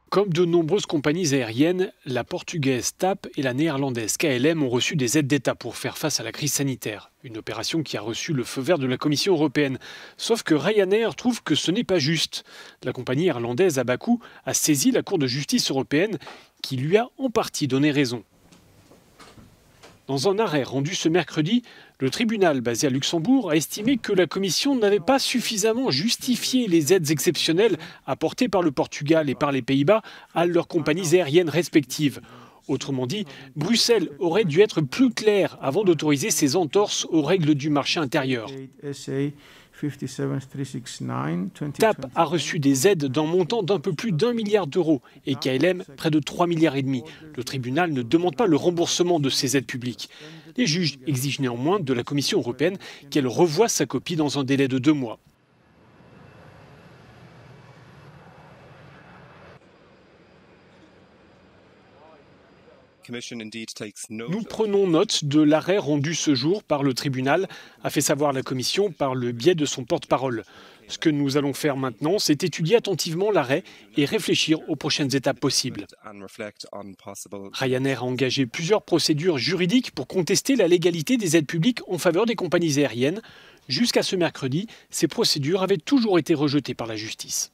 Comme de nombreuses compagnies aériennes, la portugaise TAP et la néerlandaise KLM ont reçu des aides d'État pour faire face à la crise sanitaire. Une opération qui a reçu le feu vert de la Commission européenne. Sauf que Ryanair trouve que ce n'est pas juste. La compagnie irlandaise à bas coût a saisi la Cour de justice européenne qui lui a en partie donné raison. Dans un arrêt rendu ce mercredi, le tribunal basé à Luxembourg a estimé que la Commission n'avait pas suffisamment justifié les aides exceptionnelles apportées par le Portugal et par les Pays-Bas à leurs compagnies aériennes respectives. Autrement dit, Bruxelles aurait dû être plus claire avant d'autoriser ces entorses aux règles du marché intérieur. TAP a reçu des aides d'un montant d'un peu plus d'1 milliard d'euros et KLM près de 3,5 milliards. Le tribunal ne demande pas le remboursement de ces aides publiques. Les juges exigent néanmoins de la Commission européenne qu'elle revoie sa copie dans un délai de 2 mois. Nous prenons note de l'arrêt rendu ce jour par le tribunal, a fait savoir la Commission par le biais de son porte-parole. Ce que nous allons faire maintenant, c'est étudier attentivement l'arrêt et réfléchir aux prochaines étapes possibles. Ryanair a engagé plusieurs procédures juridiques pour contester la légalité des aides publiques en faveur des compagnies aériennes. Jusqu'à ce mercredi, ces procédures avaient toujours été rejetées par la justice.